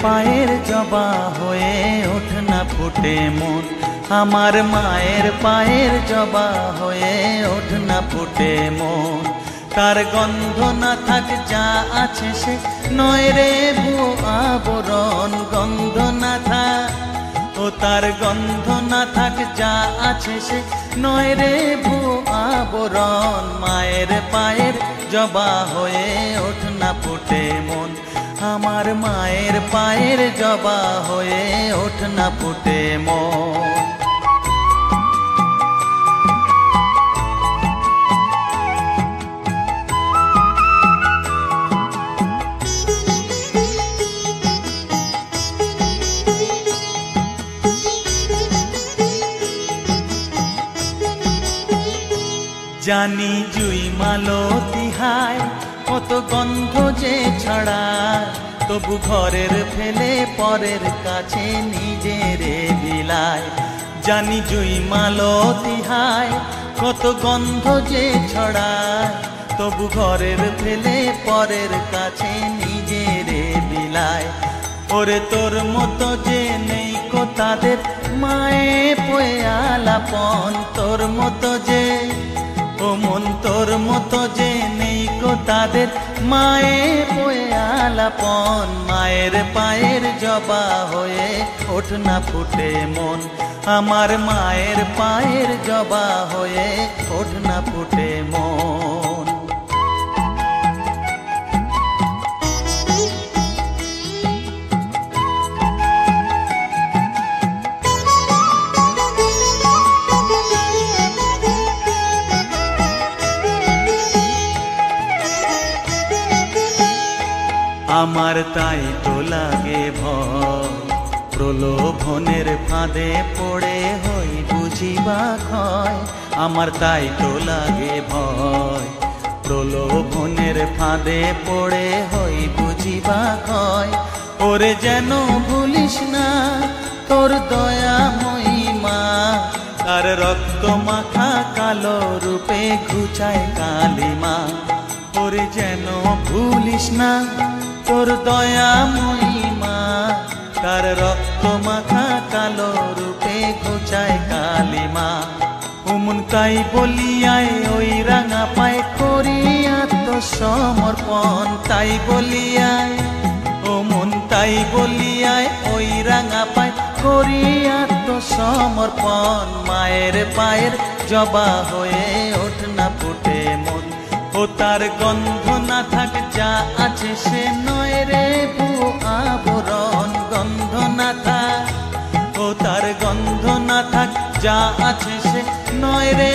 পায়ের জবা হয়ে ওঠ না ফুটে মন, আমার মায়ের পায়ের জবা হয়ে ওঠ না ফুটে মন। তার গন্ধ না থাক যা আছে সে নয় রে ভুয়ো আবরণ, গন্ধ না থাক ও তার গন্ধ না থাক যা আছে সে নয় রে ভুয়ো আবরণ। মায়ের পায়ের জবা হয়ে ওঠ না ফুটে মন, আমার মায়ের পায়ের জবা হয়ে ওঠ না ফুটে মন। জানি জুই মালতী হায় কত গন্ধ যে ছড়ায়, তবু ঘরের ফেলে পরের কাছে নিজের বিলায়। জানি জুই মালতী হায় কত গন্ধ যে ছড়ায়, তবু ঘরের ফেলে পরের কাছে নিজের বিলায়। ওরে তোর মতো যে নেই কো তাদের মায়ে পয়ে আলাপন, তোর মতো যে ও মন তোর মতো যে নেই কো তাদের মায়ে পয়ে আলাপন। মায়ের পায়ের জবা হয়ে ওঠ না ফুটে মন, আমার মায়ের পায়ের জবা হয়ে ওঠ না ফুটে মন। আমার তাই তো লাগে ভয়, প্রলোভনের ফাঁদে পড়ে হই বুঝিবা ক্ষয়। আমার তাই তো লাগে ভয়, প্রলোভনের ফাঁদে পড়ে হই বুঝিবা ক্ষয়। ওরে যেন ভুলিস না তোর দয়াময়ী মা, তার রক্ত মাখা কালো রূপে ঘুচায় কালিমা। ওরে যেন ভুলিস না তোর দয়াময়ী মা, তার রক্ত মাখা কালো রূপে ঘুচায় কালিমা। উমন তাই বলিয়ায় ওই রাঙা পায় করি আত্মসমর্পণ, তাই বলিয়ায় ও মন তাই বলিয়ায় ওই রাঙা পায় করি আত্মসমর্পণ। মায়ের পায়ের জবা হয়ে ওঠ না ফুটে মন, ও তার গন্ধ না থাক যা আছে সে নয় রে ভুয়ো আবরণ, গন্ধ না থাক ও তার গন্ধ না থাক যা আছে সে নয় রে